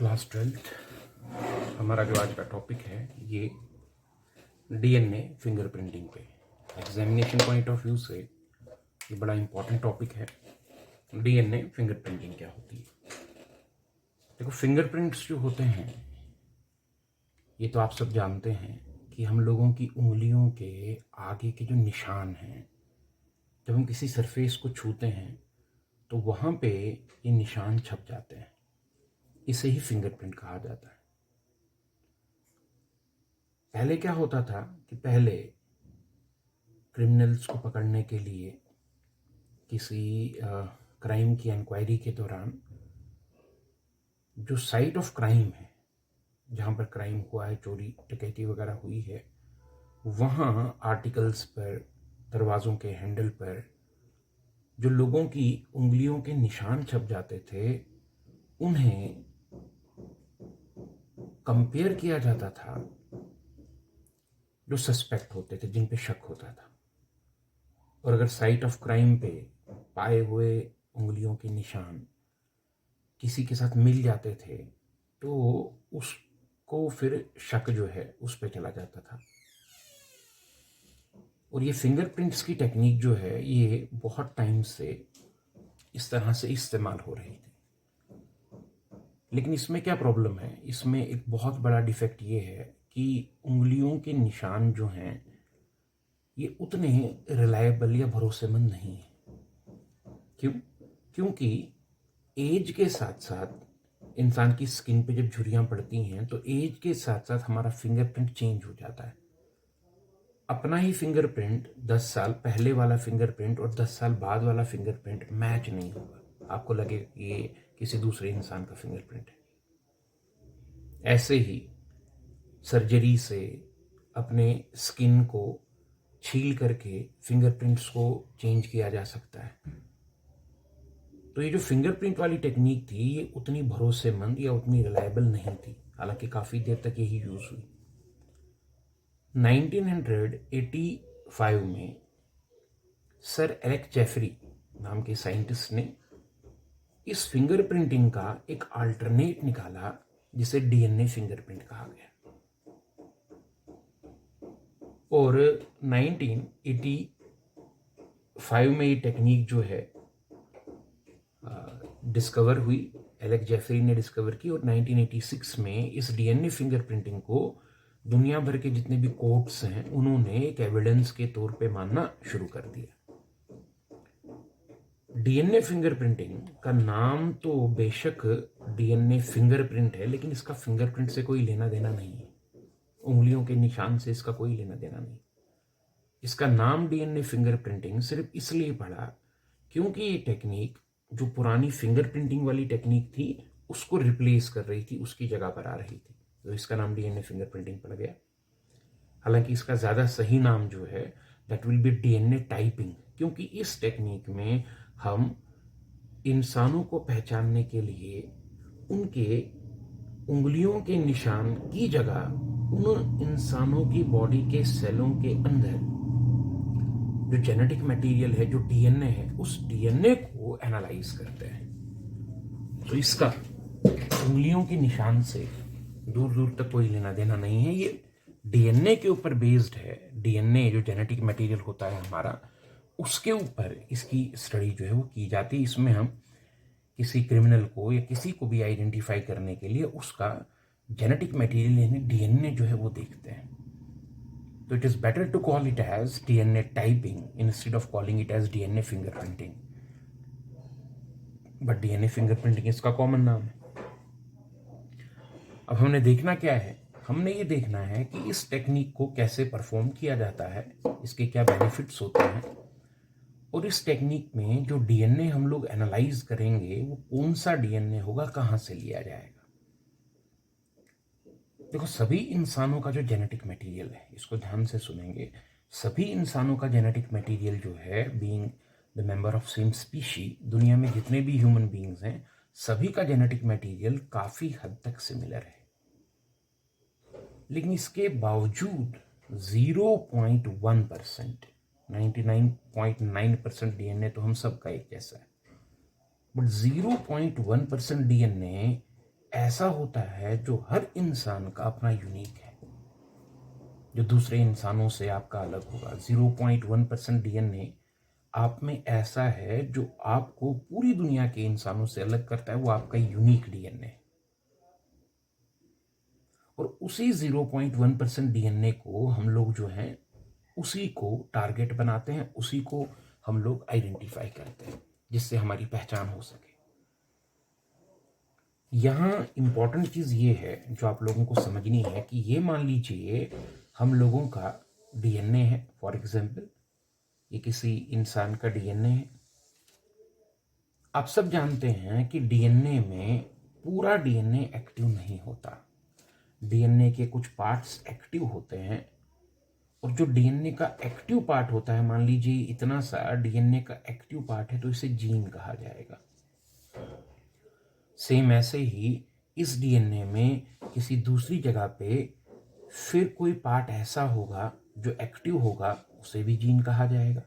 Class 12th हमारा जो आज का टॉपिक है ये डीएनए फिंगरप्रिंटिंग पे एग्जामिनेशन पॉइंट ऑफ व्यू से ये बड़ा इंपॉर्टेंट टॉपिक है। डीएनए फिंगरप्रिंटिंग क्या होती है? देखो, फिंगरप्रिंट्स जो होते हैं ये तो आप सब जानते हैं कि हम लोगों की उंगलियों के आगे के जो निशान हैं, जब हम किसी सरफेस को छूते हैं तो वहाँ पे ये निशान छप जाते हैं। इसे ही फिंगरप्रिंट कहा जाता है। पहले क्या होता था कि पहले क्रिमिनल्स को पकड़ने के लिए किसी क्राइम की इंक्वायरी के दौरान जो साइट ऑफ क्राइम है, जहाँ पर क्राइम हुआ है, चोरी डकैती वगैरह हुई है, वहाँ आर्टिकल्स पर, दरवाज़ों के हैंडल पर जो लोगों की उंगलियों के निशान छप जाते थे, उन्हें कंपेयर किया जाता था जो सस्पेक्ट होते थे, जिन पे शक होता था। और अगर साइट ऑफ क्राइम पे पाए हुए उंगलियों के निशान किसी के साथ मिल जाते थे तो उसको फिर शक जो है उस पे चला जाता था। और ये फिंगरप्रिंट्स की टेक्निक जो है ये बहुत टाइम से इस तरह से इस्तेमाल हो रही थी। लेकिन इसमें क्या प्रॉब्लम है? इसमें एक बहुत बड़ा डिफेक्ट ये है कि उंगलियों के निशान जो हैं ये उतने रिलायबल या भरोसेमंद नहीं है। क्यों? क्योंकि एज के साथ साथ इंसान की स्किन पे जब झुर्रियाँ पड़ती हैं तो एज के साथ साथ हमारा फिंगरप्रिंट चेंज हो जाता है। अपना ही फिंगरप्रिंट 10 साल पहले वाला फिंगरप्रिंट और 10 साल बाद वाला फिंगरप्रिंट मैच नहीं होगा। आपको लगे कि ये किसी दूसरे इंसान का फिंगरप्रिंट है। ऐसे ही सर्जरी से अपने स्किन को छील करके फिंगरप्रिंट्स को चेंज किया जा सकता है। तो ये जो फिंगरप्रिंट वाली टेक्निक थी ये उतनी भरोसेमंद या उतनी रिलायबल नहीं थी, हालांकि काफ़ी देर तक यही यूज़ हुई। 1985 में सर एलेक जेफरी नाम के साइंटिस्ट ने इस फिंगरप्रिंटिंग का एक अल्टरनेट निकाला जिसे डीएनए फिंगरप्रिंट कहा गया। और 1985 में ये टेक्निक जो है डिस्कवर हुई, एलेक जेफरी ने डिस्कवर की। और 1986 में इस डीएनए फिंगरप्रिंटिंग को दुनिया भर के जितने भी कोर्ट्स हैं उन्होंने एक एविडेंस के तौर पे मानना शुरू कर दिया। डीएनए फिंगरप्रिंटिंग का नाम तो बेशक डीएनए फिंगरप्रिंट है, लेकिन इसका फिंगरप्रिंट से कोई लेना देना नहीं है। उंगलियों के निशान से इसका कोई लेना देना नहीं। इसका नाम डीएनए फिंगरप्रिंटिंग सिर्फ इसलिए पड़ा क्योंकि ये टेक्निक जो पुरानी फिंगरप्रिंटिंग वाली टेक्निक थी उसको रिप्लेस कर रही थी, उसकी जगह पर आ रही थी, तो इसका नाम डीएनए फिंगरप्रिंटिंग पड़ गया। हालांकि इसका ज़्यादा सही नाम जो है that will be DNA typing, क्योंकि इस टेक्निक में हम इंसानों को पहचानने के लिए उनके उंगलियों के निशान की जगह उन इंसानों की बॉडी के सेलों के अंदर जो जेनेटिक मटेरियल है, जो डीएनए है, उस डीएनए को एनालाइज करते हैं। तो इसका उंगलियों के निशान से दूर दूर तक कोई लेना देना नहीं है। ये डीएनए के ऊपर बेस्ड है। डीएनए जो जेनेटिक मटेरियल होता है हमारा, उसके ऊपर इसकी स्टडी जो है वो की जाती है। इसमें हम किसी क्रिमिनल को या किसी को भी आइडेंटिफाई करने के लिए उसका जेनेटिक मटेरियल यानी डीएनए जो है वो देखते हैं। तो it is better to call it as DNA typing instead of calling it as DNA fingerprinting. But DNA fingerprinting इसका कॉमन नाम है। अब हमने देखना क्या है? हमने ये देखना है कि इस टेक्निक को कैसे परफॉर्म किया जाता है, इसके क्या बेनिफिट्स होते हैं, और इस टेक्निक में जो डीएनए हम लोग एनालाइज करेंगे वो कौन सा डीएनए होगा, कहाँ से लिया जाएगा। देखो, सभी इंसानों का जो जेनेटिक मटेरियल है, इसको ध्यान से सुनेंगे, सभी इंसानों का जेनेटिक मटेरियल जो है, being the member of same species, दुनिया में जितने भी ह्यूमन बीइंग्स हैं सभी का जेनेटिक मटेरियल काफ़ी हद तक सिमिलर है। लेकिन इसके बावजूद 0.1%, 99.9% डीएनए तो हम सबका एक जैसा है, बट 0.1% डीएनए ऐसा होता है जो हर इंसान का अपना यूनिक है, जो दूसरे इंसानों से आपका अलग होगा। 0.1% डीएनए आप में ऐसा है जो आपको पूरी दुनिया के इंसानों से अलग करता है, वो आपका यूनिक डीएनए है। और उसी 0.1% डीएनए को हम लोग जो है उसी को टारगेट बनाते हैं, उसी को हम लोग आइडेंटिफाई करते हैं जिससे हमारी पहचान हो सके। यहाँ इंपॉर्टेंट चीज़ ये है जो आप लोगों को समझनी है कि ये मान लीजिए हम लोगों का डीएनए है, फॉर एग्जाम्पल ये किसी इंसान का डीएनए है। आप सब जानते हैं कि डीएनए में पूरा डीएनए एक्टिव नहीं होता, डीएनए के कुछ पार्ट्स एक्टिव होते हैं। और जो डीएनए का एक्टिव पार्ट होता है, मान लीजिए इतना सा डीएनए का एक्टिव पार्ट है, तो इसे जीन कहा जाएगा। सेम ऐसे ही इस डीएनए में किसी दूसरी जगह पे फिर कोई पार्ट ऐसा होगा जो एक्टिव होगा, उसे भी जीन कहा जाएगा।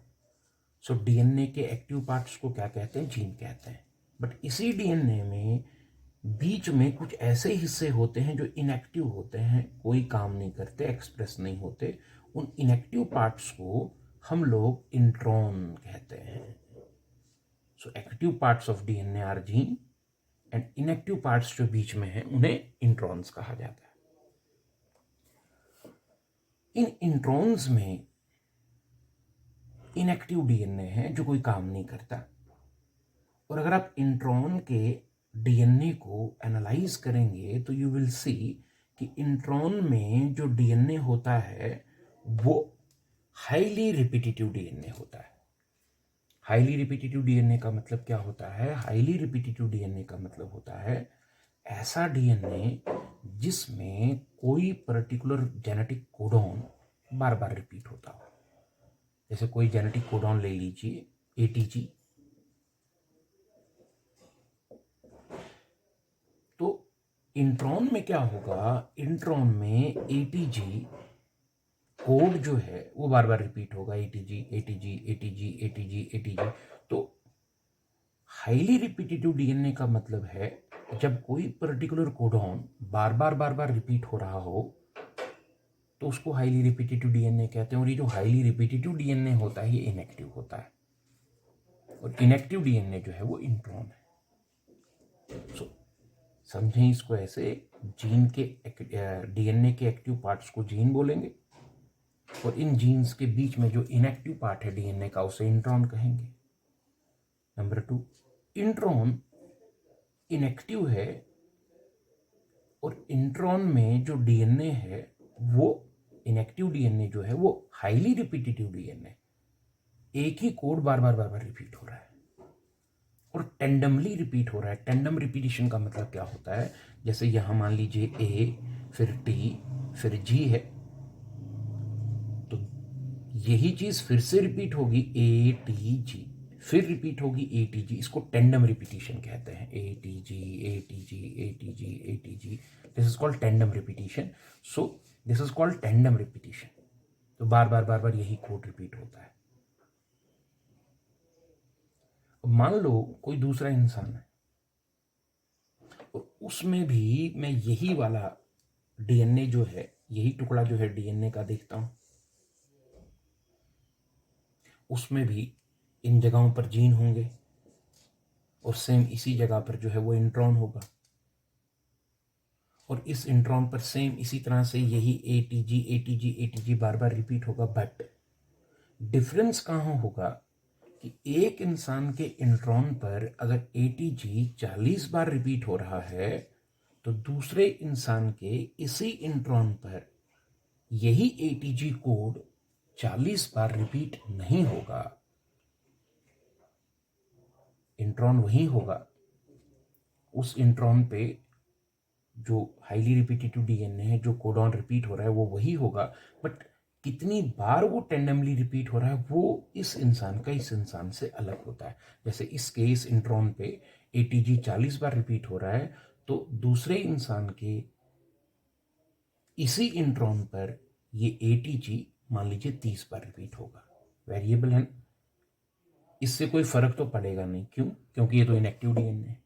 सो डीएनए के एक्टिव पार्ट्स को क्या कहते हैं? जीन कहते हैं। बट इसी डीएनए में बीच में कुछ ऐसे हिस्से होते हैं जो इनएक्टिव होते हैं, कोई काम नहीं करते, एक्सप्रेस नहीं होते। उन इनएक्टिव पार्ट्स को हम लोग इंट्रॉन कहते हैं। So active parts of DNA are gene and inactive parts जो बीच में हैं उन्हें इंट्रॉन्स कहा जाता है। इन इंट्रॉन्स में इनएक्टिव डीएनए है जो कोई काम नहीं करता। और अगर आप इंट्रॉन के डीएनए को एनालाइज करेंगे तो यू विल सी कि इंट्रॉन में जो डीएनए होता है वो हाईली रिपीटिटिव डीएनए होता है। हाईली रिपीटिटिव डीएनए का मतलब क्या होता है? हाईली रिपीटिटिव डीएनए का मतलब होता है ऐसा डीएनए जिसमें कोई पर्टिकुलर जेनेटिक कोडॉन बार बार रिपीट होता हो। जैसे कोई जेनेटिक कोडॉन ले लीजिए, एटीजी, तो इंट्रॉन में क्या होगा? इंट्रॉन में एटीजी कोड जो है वो बार बार रिपीट होगा, ATG ATG ATG ATG ATG. तो हाईली रिपीटिटिव डीएनए का मतलब है जब कोई पर्टिकुलर कोडॉन बार बार रिपीट हो रहा हो तो उसको हाईली रिपीटिटिव डीएनए कहते हैं। और ये जो हाईली रिपीटिटिव डीएनए होता है ये इनएक्टिव होता है, और इनएक्टिव डीएनए जो है वो इंट्रॉन है। सो समझें इसको ऐसे, जीन के डीएनए के एक्टिव पार्ट्स को जीन बोलेंगे और इन जीन्स के बीच में जो इनएक्टिव पार्ट है डीएनए का उसे इंट्रॉन कहेंगे। नंबर 2, इंट्रॉन इनएक्टिव है और इंट्रॉन में जो डीएनए है वो इनएक्टिव डीएनए जो है वो हाईली रिपीटिटिव डीएनए, एक ही कोड बार बार रिपीट हो रहा है और टेंडमली रिपीट हो रहा है। टेंडम रिपीटिशन का मतलब क्या होता है? जैसे यहां मान लीजिए ए, फिर टी, फिर जी है, तो यही चीज फिर से रिपीट होगी, ए टी जी, फिर रिपीट होगी ए टी जी। इसको टेंडम रिपीटिशन कहते हैं। A T G A T G A T G A T G, this is called tandem repetition. So this is called tandem repetition. तो बार बार यही code repeat होता है। मान लो कोई दूसरा इंसान है और उसमें भी मैं यही वाला डीएनए जो है, यही टुकड़ा जो है डीएनए का देखता हूं, उसमें भी इन जगहों पर जीन होंगे और सेम इसी जगह पर जो है वो इंट्रॉन होगा, और इस इंट्रॉन पर सेम इसी तरह से यही एटीजी एटीजी एटीजी बार बार रिपीट होगा। बट डिफरेंस कहाँ होगा कि एक इंसान के इंट्रॉन पर अगर एटीजी 40 बार रिपीट हो रहा है तो दूसरे इंसान के इसी इंट्रॉन पर यही एटीजी कोड 40 बार रिपीट नहीं होगा। इंट्रॉन वही होगा, उस इंट्रॉन पे जो हाईली रिपीटिटिव डीएनए है, जो कोडॉन रिपीट हो रहा है वो वही होगा, बट कितनी बार वो टेंडमली रिपीट हो रहा है वो इस इंसान का इस इंसान से अलग होता है। जैसे इस केस इंट्रॉन पे एटीजी 40 बार रिपीट हो रहा है, तो दूसरे इंसान के इसी इंट्रॉन पर ये एटीजी मान लीजिए 30 बार रिपीट होगा। वेरिएबल है, इससे कोई फर्क तो पड़ेगा नहीं। क्यों? क्योंकि ये तो इनएक्टिव डीएनए है।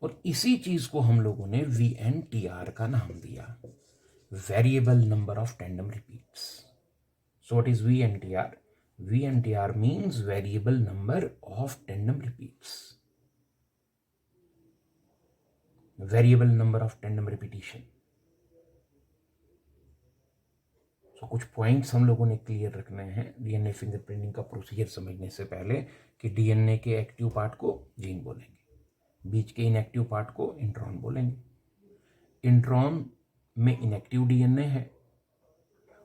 और इसी चीज को हम लोगों ने VNTR का नाम दिया, variable number of tandem repeats. So what is VNTR? VNTR means variable number of tandem repeats, variable number of tandem repetition। तो कुछ पॉइंट्स हम लोगों ने क्लियर रखने हैं डीएनए फिंगरप्रिंटिंग का प्रोसीजर समझने से पहले, कि डीएनए के एक्टिव पार्ट को जीन बोलेंगे, बीच के इनएक्टिव पार्ट को इंट्रॉन बोलेंगे। इंट्रॉन में इनएक्टिव डीएनए है,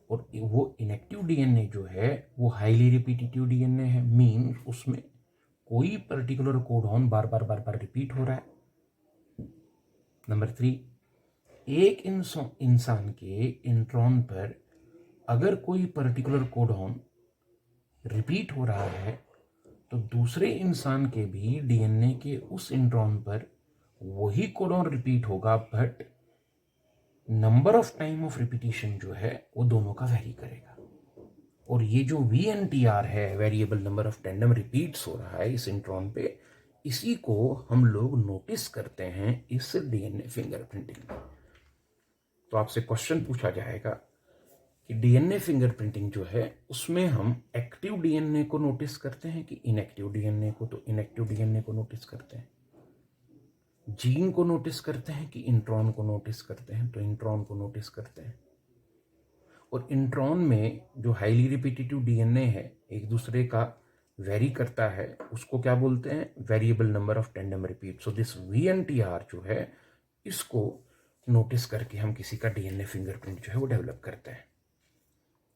और वो इनएक्टिव डीएनए जो है वो हाईली रिपीटेटिव डीएनए है, मीन उसमें कोई पर्टिकुलर कोडॉन बार बार रिपीट हो रहा है। नंबर 3, एक इंसान के इंट्रॉन पर अगर कोई पर्टिकुलर कोडॉन रिपीट हो रहा है तो दूसरे इंसान के भी डीएनए के उस इंट्रॉन पर वही कोडॉन रिपीट होगा, but number of time of repetition जो है वो दोनों का वेरी करेगा। और ये जो VNTR है, variable number of tandem repeats हो रहा है इस इंट्रॉन पे, इसी को हम लोग नोटिस करते हैं इस डीएनए फिंगरप्रिंटिंग में। तो आपसे क्वेश्चन पूछा जाएगा कि डीएनए फिंगरप्रिंटिंग जो है उसमें हम एक्टिव डीएनए को नोटिस करते हैं कि इनएक्टिव डीएनए को? तो इनएक्टिव डीएनए को नोटिस करते हैं। जीन को नोटिस करते हैं कि इंट्रॉन को नोटिस करते हैं? तो इंट्रॉन को नोटिस करते हैं। और इंट्रॉन में जो हाईली रिपीटेटिव डीएनए है, एक दूसरे का वेरी करता है, उसको क्या बोलते हैं? Variable number of tandem repeat. So this VNTR जो है, इसको नोटिस करके हम किसी का डीएनए फिंगरप्रिंट जो है वो डेवलप करते हैं।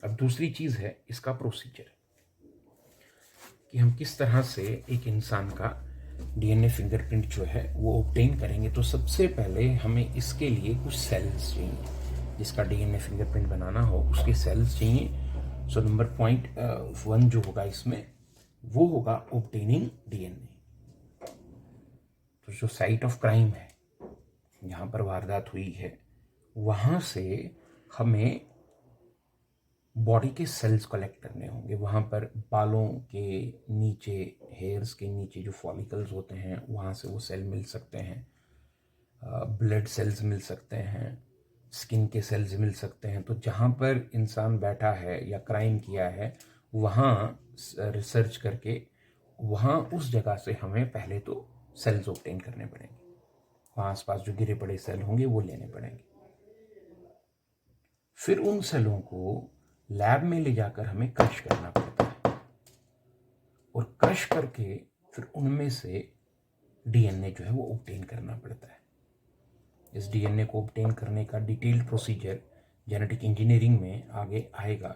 अब दूसरी चीज है इसका प्रोसीजर, कि हम किस तरह से एक इंसान का डीएनए फिंगरप्रिंट जो है वो ऑब्टेन करेंगे। तो सबसे पहले हमें इसके लिए कुछ सेल्स चाहिए, जिसका डीएनए फिंगरप्रिंट बनाना हो उसके सेल्स चाहिए। सो नंबर पॉइंट 1 जो होगा इसमें, वो होगा ऑब्टेनिंग डीएनए। तो जो साइट ऑफ क्राइम है, जहां पर वारदात हुई है, वहां से हमें बॉडी के सेल्स कलेक्ट करने होंगे। वहाँ पर बालों के नीचे, हेयर्स के नीचे जो फॉलिकल्स होते हैं, वहाँ से वो सेल मिल सकते हैं, ब्लड सेल्स मिल सकते हैं, स्किन के सेल्स मिल सकते हैं। तो जहाँ पर इंसान बैठा है या क्राइम किया है, वहाँ रिसर्च करके वहाँ उस जगह से हमें पहले तो सेल्स ऑब्टेन करने पड़ेंगे। वहाँ आसपास जो गिरे पड़े सेल होंगे वो लेने पड़ेंगे। फिर उन सेलों को लैब में ले जाकर हमें क्रश करना पड़ता है, और क्रश करके फिर उनमें से डीएनए जो है वो ऑब्टेन करना पड़ता है। इस डीएनए को ऑब्टेन करने का डिटेल्ड प्रोसीजर जेनेटिक इंजीनियरिंग में आगे आएगा।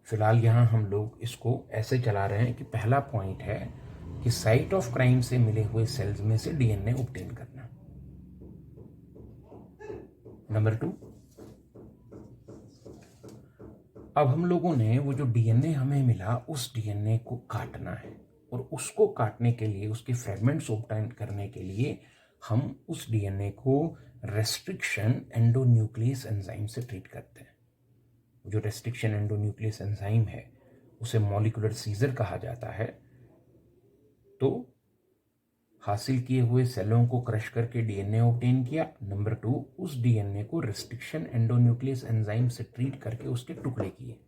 फिलहाल यहाँ हम लोग इसको ऐसे चला रहे हैं कि पहला पॉइंट है कि साइट ऑफ क्राइम से मिले हुए सेल्स में से डीएनए ऑब्टेन करना। नंबर 2, अब हम लोगों ने वो जो डीएनए हमें मिला, उस डीएनए को काटना है, और उसको काटने के लिए, उसके फ्रेगमेंट्स ऑब्टेन करने के लिए हम उस डीएनए को रेस्ट्रिक्शन एंडोन्यूक्लियस एंजाइम से ट्रीट करते हैं। जो रेस्ट्रिक्शन एंडोन्यूक्लियस एंजाइम है उसे मॉलिक्यूलर सीजर कहा जाता है। तो हासिल किए हुए सेलों को क्रश करके डीएनए ऑब्टेन किया। नंबर 2, उस डीएनए को रेस्ट्रिक्शन एंडोन्यूक्लियस एंजाइम से ट्रीट करके उसके टुकड़े किए।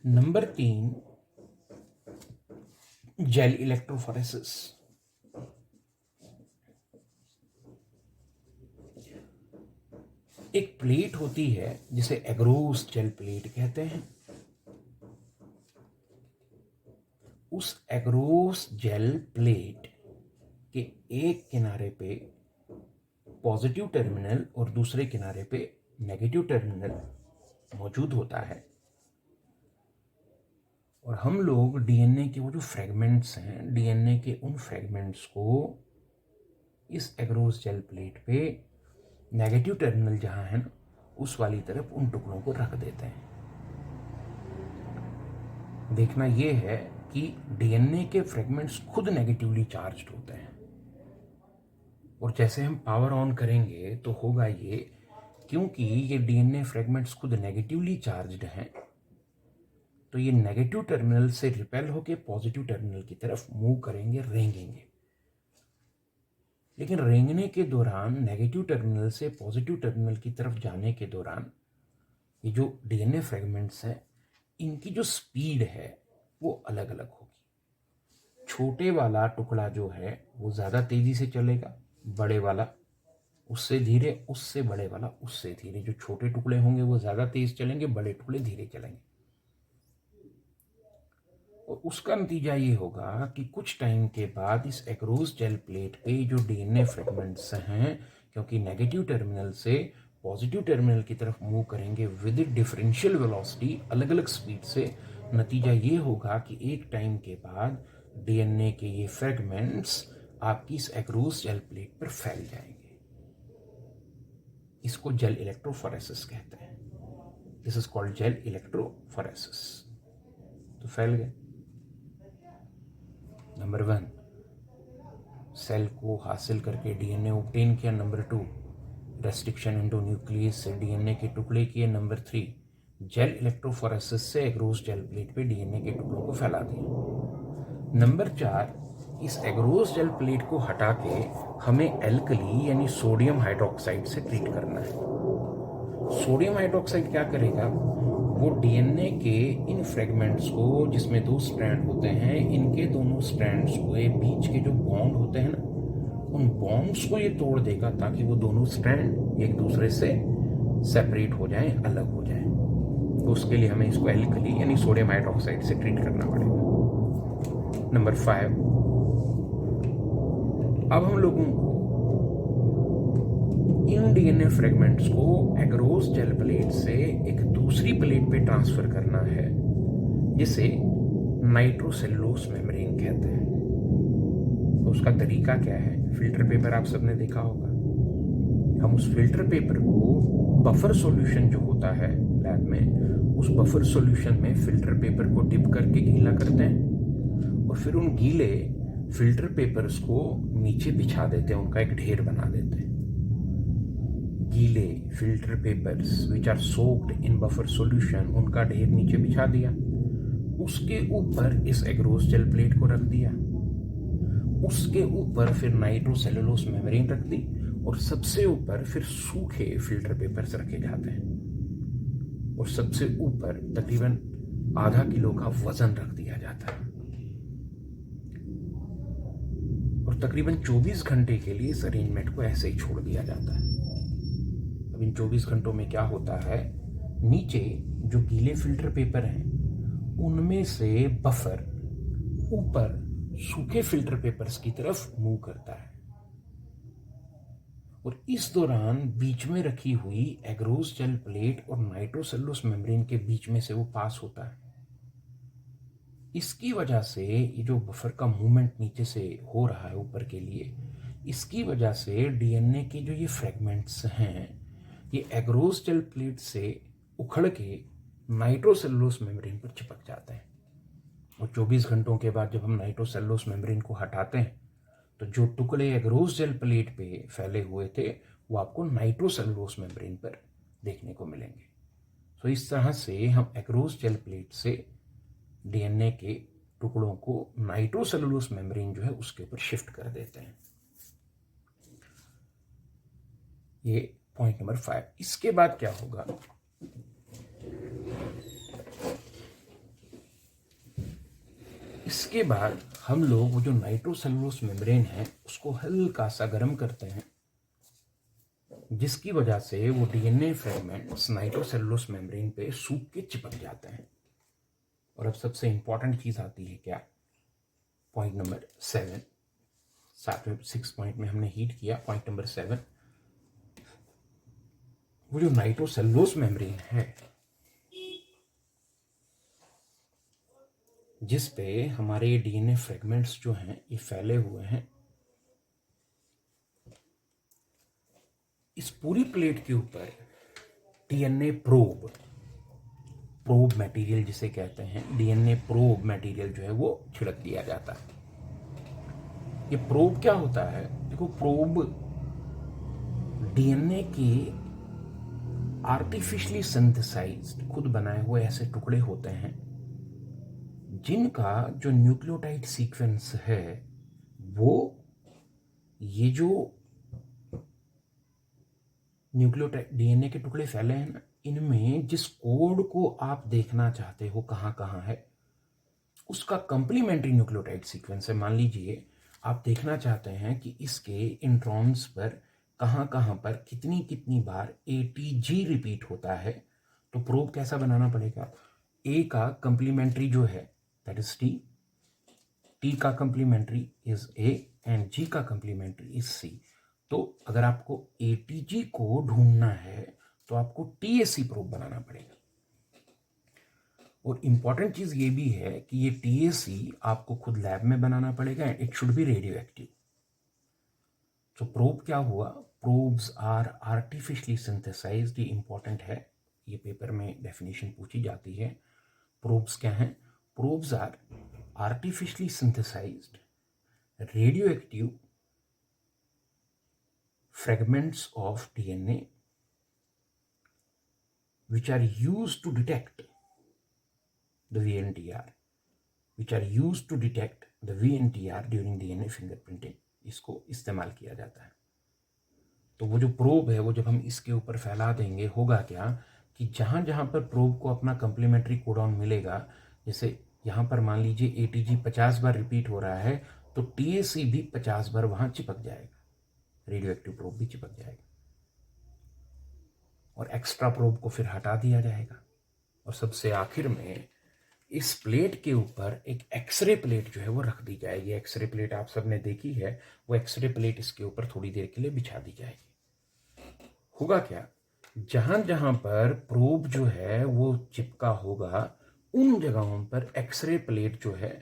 Number 3, gel electrophoresis. एक प्लेट होती है जिसे एग्रोस जेल प्लेट कहते हैं। उस एग्रोस जेल प्लेट के एक किनारे पे पॉजिटिव टर्मिनल और दूसरे किनारे पे नेगेटिव टर्मिनल मौजूद होता है, और हम लोग डीएनए के वो जो फ्रेगमेंट्स हैं, डीएनए के उन फ्रेगमेंट्स को इस एग्रोस जेल प्लेट पे नेगेटिव टर्मिनल जहां है ना, उस वाली तरफ उन टुकड़ों को रख देते हैं। देखना यह है कि डीएनए के फ्रेगमेंट्स खुद नेगेटिवली चार्ज्ड होते हैं, और जैसे हम पावर ऑन करेंगे तो होगा ये, क्योंकि ये डीएनए फ्रेगमेंट्स खुद नेगेटिवली चार्ज्ड हैं, तो ये नेगेटिव टर्मिनल से रिपेल होकर पॉजिटिव टर्मिनल की तरफ मूव करेंगे, रेंगेंगे। लेकिन रेंगने के दौरान नेगेटिव टर्मिनल से पॉजिटिव टर्मिनल की तरफ जाने के दौरान ये जो डीएनए फ्रेगमेंट्स हैं, इनकी जो स्पीड है वो अलग अलग होगी। छोटे वाला टुकड़ा जो है वो ज़्यादा तेज़ी से चलेगा, बड़े वाला उससे धीरे, उससे बड़े वाला उससे धीरे। जो छोटे टुकड़े होंगे वो ज़्यादा तेज़ चलेंगे, बड़े टुकड़े धीरे चलेंगे। और उसका नतीजा ये होगा कि कुछ टाइम के बाद इस एक्रोस जेल प्लेट पे जो डीएनए फ्रेगमेंट्स हैं, क्योंकि नेगेटिव टर्मिनल से पॉजिटिव टर्मिनल की तरफ मूव करेंगे विद डिफरेंशियल वेलोसिटी, अलग अलग स्पीड से, नतीजा ये होगा कि एक टाइम के बाद डीएनए के ये फ्रेगमेंट्स आपकी इस एक्रोस जेल प्लेट पर फैल जाएंगे। इसको जेल इलेक्ट्रोफोरेसिस कहते हैं। This is called gel electrophoresis. तो फैल गए। नंबर 1, सेल को हासिल करके डीएनए ऑब्टेन किया। नंबर 2, रेस्ट्रिक्शन एंडोन्यूक्लियस से डीएनए के टुकड़े किए। नंबर 3, जेल इलेक्ट्रोफोरेसिस से एग्रोस जेल प्लेट पे डीएनए के टुकड़ों को फैला दिया। नंबर 4, इस एग्रोस जेल प्लेट को हटा के हमें एल्कली यानी सोडियम हाइड्रोक्साइड से ट्रीट करना है। सोडियम हाइड्रोक्साइड क्या करेगा, वो डीएनए के इन फ्रेगमेंट्स को, जिसमें 2 स्ट्रैंड होते हैं, इनके दोनों स्ट्रैंड्स के बीच के जो बॉन्ड होते हैं ना, उन बॉन्ड्स को ये तोड़ देगा ताकि वो दोनों स्ट्रैंड एक दूसरे से सेपरेट हो जाएं, अलग हो जाएं। तो उसके लिए हमें इसको एल्कली यानी सोडियम हाइड्रोक्साइड से ट्रीट करना पड़ेगा। नंबर 5, अब हम लोगों को इन डीएनए फ्रेगमेंट्स को एग्रोस जेल प्लेट से एक दूसरी प्लेट पे ट्रांसफर करना है, जिसे नाइट्रोसेलुलोज मेम्ब्रेन कहते हैं। तो उसका तरीका क्या है? फिल्टर पेपर आप सबने देखा होगा। हम उस फिल्टर पेपर को बफर सॉल्यूशन जो होता है लैब में, उस बफर सॉल्यूशन में फिल्टर पेपर को डिप करके गीला करते हैं और फिर उन गीले फिल्टर पेपर्स को नीचे बिछा देते हैं, उनका एक ढेर बना देते हैं। गीले filter papers which are soaked in buffer solution, उनका ढेर नीचे बिछा दिया। उसके ऊपर इस एग्रोस जेल प्लेट को रख दिया। उसके ऊपर फिर नाइट्रोसेलुलोज मेम्ब्रेन रख दी और सबसे ऊपर फिर सूखे फिल्टर पेपर्स रखे जाते हैं और सबसे ऊपर तकरीबन आधा किलो का वजन रख दिया जाता है और तकरीबन 24 घंटे के लिए इस अरेंजमेंट को ऐसे ही छोड़ दिया जाता है। अब इन 24 घंटों में क्या होता है, नीचे जो गीले फिल्टर पेपर हैं उनमें से बफर ऊपर सूखे फिल्टर पेपर्स की तरफ मूव करता है और इस दौरान बीच में रखी हुई एग्रोस जेल प्लेट और नाइट्रोसेलुलोज मेम्ब्रेन के बीच में से वो पास होता है। इसकी वजह से ये जो बफर का मूवमेंट नीचे से हो रहा है ऊपर के लिए, इसकी वजह से डीएनए के जो ये फ्रेगमेंट्स हैं ये एग्रोस जेल प्लेट से उखड़ के नाइट्रोसेलुलोज मेम्ब्रेन पर चिपक जाते हैं और 24 घंटों के बाद जब हम नाइट्रोसेलुलोज मेम्ब्रेन को हटाते हैं तो जो टुकड़े एग्रोस जेल प्लेट पे फैले हुए थे वो आपको नाइट्रोसेलुलोज मेम्ब्रेन पर देखने को मिलेंगे। तो इस तरह से हम एग्रोस जेल प्लेट से डीएनए के टुकड़ों को नाइट्रोसेलुलोज मेम्ब्रेन जो है उसके ऊपर शिफ्ट कर देते हैं। ये पॉइंट नंबर 5। इसके बाद क्या होगा, इसके बाद हम लोग वो जो नाइट्रोसेलुलोज मेम्ब्रेन है उसको हल्का सा गर्म करते हैं, जिसकी वजह से वो डीएनए फ्रेगमेंट्स नाइट्रोसेलुलोज मेम्ब्रेन पे सूख के चिपक जाते हैं। और अब सबसे इंपॉर्टेंट चीज आती है क्या, पॉइंट नंबर 7। 6 पॉइंट में हमने हीट किया। पॉइंट नंबर 7, वो जो नाइट्रोसेलुलोज मेम्ब्रेन है जिस पे हमारे डीएनए फ्रेगमेंट्स जो हैं ये फैले हुए हैं, इस पूरी प्लेट के ऊपर डीएनए प्रोब मटेरियल जिसे कहते हैं, डीएनए प्रोब मटेरियल जो है वो छिड़क दिया जाता है। ये प्रोब क्या होता है? देखो, प्रोब डीएनए के आर्टिफिशियली सिंथेसाइज्ड, खुद बनाए हुए ऐसे टुकड़े होते हैं जिनका जो न्यूक्लियोटाइड सीक्वेंस है वो ये जो न्यूक्लियोटाइड डीएनए के टुकड़े फैले हैं ना, इनमें जिस कोड को आप देखना चाहते हो कहाँ कहाँ है, उसका कंप्लीमेंट्री न्यूक्लियोटाइड सीक्वेंस है। मान लीजिए आप देखना चाहते हैं कि इसके इंट्रॉन्स पर कहाँ कहाँ पर कितनी कितनी बार एटीजी रिपीट होता है, तो प्रोब कैसा बनाना पड़ेगा? ए का कंप्लीमेंट्री जो है दैट इज टी, टी का कंप्लीमेंट्री इज ए एंड जी का कंप्लीमेंट्री इज सी। तो अगर आपको एटीजी को ढूंढना है तो आपको टीएसी प्रोब बनाना पड़ेगा। और इंपॉर्टेंट चीज ये भी है कि ये टीएसी आपको खुद लैब में बनाना पड़ेगा and it should be radio active. तो प्रोब क्या हुआ? Probes are artificially synthesized. ये इंपॉर्टेंट है, ये पेपर में डेफिनेशन पूछी जाती है। प्रोब्स क्या हैं? Probes are artificially synthesized radio active fragments of DNA which are used to detect the VNTR, during DNA fingerprinting। इसको इस्तेमाल किया जाता है। तो वो जो प्रोब है वो जब हम इसके ऊपर फैला देंगे, होगा क्या कि जहाँ जहाँ पर प्रोब को अपना कंप्लीमेंट्री कोडॉन मिलेगा, जैसे यहाँ पर मान लीजिए एटीजी 50 बार रिपीट हो रहा है तो टीएसी भी 50 बार वहाँ चिपक जाएगा, रेडियो एक्टिव प्रोब भी चिपक जाएगा और एक्स्ट्रा प्रोब को फिर हटा दिया जाएगा। और सबसे आखिर में इस प्लेट के ऊपर एक एक्सरे प्लेट जो है वो रख दी जाएगी। एक्सरे प्लेट आप सबने देखी है, वो एक्सरे प्लेट इसके ऊपर थोड़ी देर के लिए बिछा दी जाएगी। होगा क्या, जहां जहां पर प्रोब जो है वो चिपका होगा उन जगहों पर एक्सरे प्लेट जो है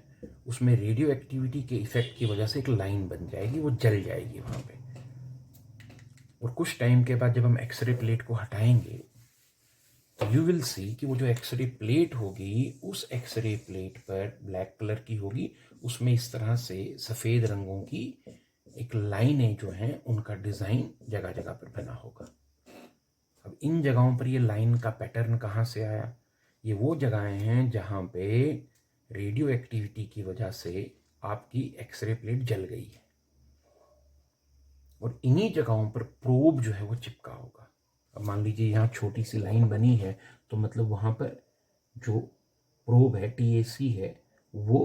उसमें रेडियो एक्टिविटी के इफेक्ट की वजह से एक लाइन बन जाएगी, वो जल जाएगी वहां पे। और कुछ टाइम के बाद जब हम एक्सरे प्लेट को हटाएंगे तो यू विल सी कि वो जो एक्सरे प्लेट होगी उस एक्सरे प्लेट पर ब्लैक कलर की होगी, उसमें इस तरह से सफ़ेद रंगों की एक लाइनें जो हैं उनका डिज़ाइन जगह जगह पर बना होगा। अब इन जगहों पर ये लाइन का पैटर्न कहाँ से आया? ये वो जगहें हैं जहाँ पे रेडियो एक्टिविटी की वजह से आपकी एक्सरे प्लेट जल गई है और इन्हीं जगहों पर प्रोब जो है वो चिपका होगा। अब मान लीजिए यहाँ छोटी सी लाइन बनी है तो मतलब वहाँ पर जो प्रोब है टीएसी है वो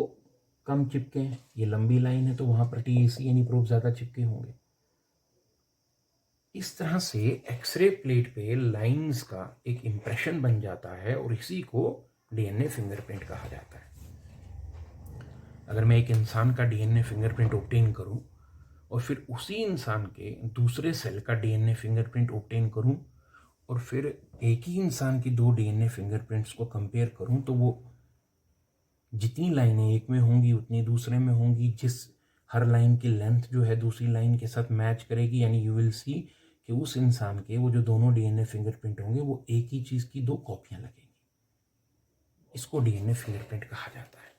कम चिपके हैं, ये लंबी लाइन है तो वहाँ पर टीएसी यानी प्रोब ज़्यादा चिपके होंगे। इस तरह से एक्सरे प्लेट पे लाइंस का एक इम्प्रेशन बन जाता है और इसी को डीएनए फिंगरप्रिंट कहा जाता है। अगर मैं एक इंसान का डीएनए फिंगरप्रिंट ऑब्टेन करूं और फिर उसी इंसान के दूसरे सेल का डीएनए फिंगरप्रिंट ऑब्टेन करूं और फिर एक ही इंसान की दो डीएनए फिंगरप्रिंट्स को कंपेयर करूं तो वो जितनी लाइनें एक में होंगी उतनी दूसरे में होंगी, जिस हर लाइन की लेंथ जो है दूसरी लाइन के साथ मैच करेगी, यानी यू विल सी कि उस इंसान के वो जो दोनों डीएनए फिंगरप्रिंट होंगे वो एक ही चीज़ की दो कॉपियां लगेंगी। इसको डीएनए फिंगरप्रिंट कहा जाता है।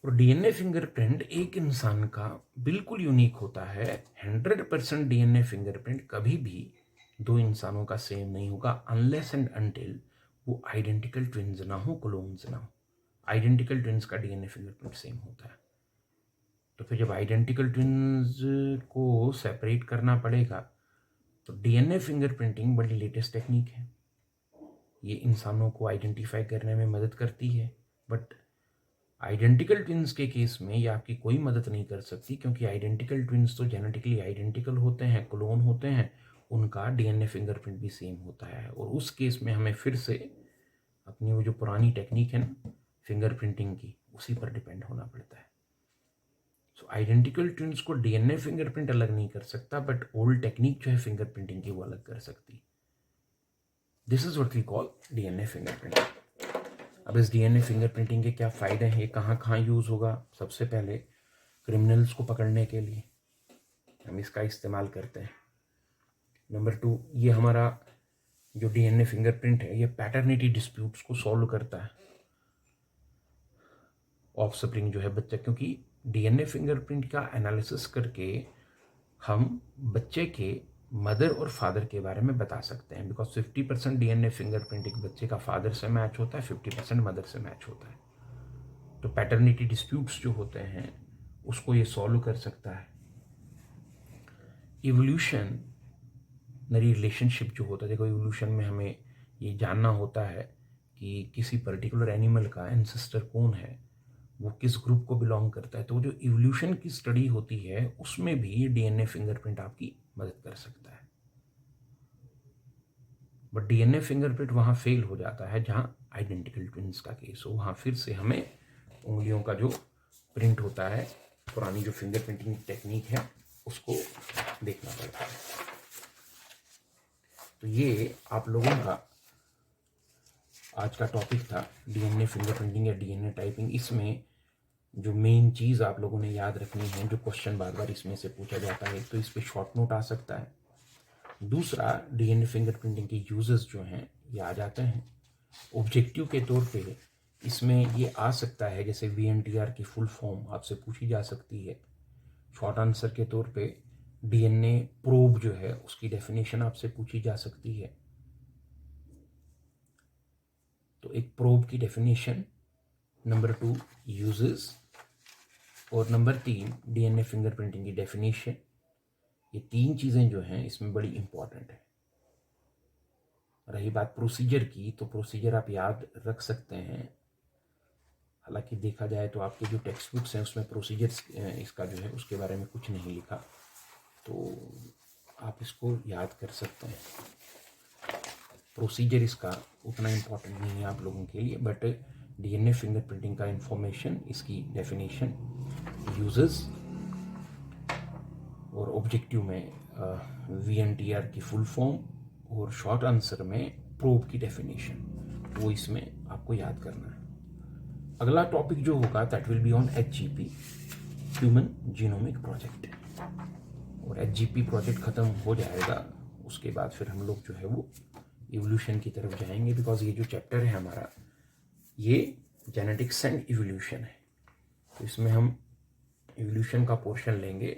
और डीएनए फिंगरप्रिंट एक इंसान का बिल्कुल यूनिक होता है। 100% डीएनए फिंगरप्रिंट कभी भी दो इंसानों का सेम नहीं होगा अनलेस एंड अनटिल वो आइडेंटिकल ट्विन्स ना हो, क्लोन्स ना हो। आइडेंटिकल ट्विन्स का डीएनए फिंगरप्रिंट सेम होता है। तो फिर जब आइडेंटिकल ट्विन्स को सेपरेट करना पड़ेगा तो डीएनए फिंगरप्रिंटिंग बड़ी लेटेस्ट टेक्निक है। ये इंसानों को आइडेंटिफाई करने में मदद करती है, बट आइडेंटिकल ट्विन्स के केस में ये आपकी कोई मदद नहीं कर सकती क्योंकि आइडेंटिकल ट्विन्स तो जेनेटिकली आइडेंटिकल होते हैं, क्लोन होते हैं, उनका डीएनए फिंगरप्रिंट भी सेम होता है। और उस केस में हमें फिर से अपनी वो जो पुरानी टेक्निक है ना फिंगरप्रिंटिंग की, उसी पर डिपेंड होना पड़ता है। सो आइडेंटिकल ट्विन्स को डीएनए फिंगरप्रिंट अलग नहीं कर सकता, बट ओल्ड टेक्निक जो है फिंगरप्रिंटिंग की वो अलग कर सकती। This is what we call DNA fingerprinting. अब इस डीएनए फिंगरप्रिंटिंग के क्या फ़ायदे हैं, ये कहाँ कहाँ यूज़ होगा? सबसे पहले क्रिमिनल्स को पकड़ने के लिए हम इसका इस्तेमाल करते हैं। नंबर 2, ये हमारा जो डीएनए फिंगरप्रिंट है ये पैटर्निटी डिस्प्यूट्स को सॉल्व करता है। ऑफस्प्रिंग जो है बच्चा, क्योंकि डीएनए फिंगरप्रिंट का एनालिसिस करके हम बच्चे के मदर और फादर के बारे में बता सकते हैं, बिकॉज 50% डीएनए फिंगरप्रिंट एक बच्चे का फादर से मैच होता है, 50% मदर से मैच होता है। तो पैटर्निटी डिस्प्यूट्स जो होते हैं उसको ये सॉल्व कर सकता है। इवोल्यूशन नरी रिलेशनशिप जो होता है, देखो इवोल्यूशन में हमें ये जानना होता है कि किसी पर्टिकुलर एनिमल का एंसेस्टर कौन है, वो किस ग्रुप को बिलोंग करता है। तो जो इवोल्यूशन की स्टडी होती है उसमें भी डीएनए फिंगरप्रिंट आपकी मदद कर सकता है। बट डीएनए फिंगरप्रिंट वहाँ फेल हो जाता है जहाँ आइडेंटिकल ट्विंस का केस हो। वहाँ फिर से हमें उंगलियों का जो प्रिंट होता है, पुरानी जो फिंगरप्रिंटिंग टेक्निक है, उसको देखना पड़ता है। तो ये आप लोगों का आज का टॉपिक था, डीएनए फिंगरप्रिंटिंग या डीएनए टाइपिंग। इसमें जो मेन चीज़ आप लोगों ने याद रखनी है, जो क्वेश्चन बार बार इसमें से पूछा जाता है, तो इस पे शॉर्ट नोट आ सकता है। दूसरा, डीएनए फिंगरप्रिंटिंग के यूजेस जो हैं ये आ जाते हैं। ऑब्जेक्टिव के तौर पे इसमें ये आ सकता है, जैसे वीएनटीआर की फुल फॉर्म आपसे पूछी जा सकती है। शॉर्ट आंसर के तौर पे डीएनए प्रोब जो है उसकी डेफिनेशन आपसे पूछी जा सकती है। तो एक प्रोब की डेफिनेशन, नंबर 2 यूजेस, और नंबर 3 डीएनए फिंगरप्रिंटिंग की डेफिनेशन। ये 3 चीज़ें जो हैं इसमें बड़ी इंपॉर्टेंट है। रही बात प्रोसीजर की, तो प्रोसीजर आप याद रख सकते हैं। हालांकि देखा जाए तो आपके जो टेक्स्ट बुक्स हैं उसमें प्रोसीजर इसका जो है उसके बारे में कुछ नहीं लिखा, तो आप इसको याद कर सकते हैं। प्रोसीजर इसका उतना इम्पोर्टेंट नहीं है आप लोगों के लिए, बट डीएनए फिंगरप्रिंटिंग का इंफॉर्मेशन, इसकी डेफिनेशन, यूजेस, और ऑब्जेक्टिव में वीएनटीआर की फुल फॉर्म, और शॉर्ट आंसर में प्रोब की डेफिनेशन, वो इसमें आपको याद करना है। अगला टॉपिक जो होगा that will be on HGP, human genomic project. और एचजीपी प्रोजेक्ट ख़त्म हो जाएगा, उसके बाद फिर हम लोग जो है वो इवोल्यूशन की तरफ जाएंगे, बिकॉज ये जो चैप्टर है हमारा ये जेनेटिक्स एंड इवोल्यूशन है। तो इसमें हम इवोल्यूशन का पोर्शन लेंगे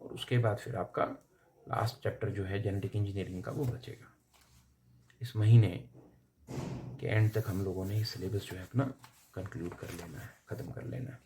और उसके बाद फिर आपका लास्ट चैप्टर जो है जेनेटिक इंजीनियरिंग का वो बचेगा। इस महीने के एंड तक हम लोगों ने ये सिलेबस जो है अपना कंक्लूड कर लेना है, ख़त्म कर लेना है।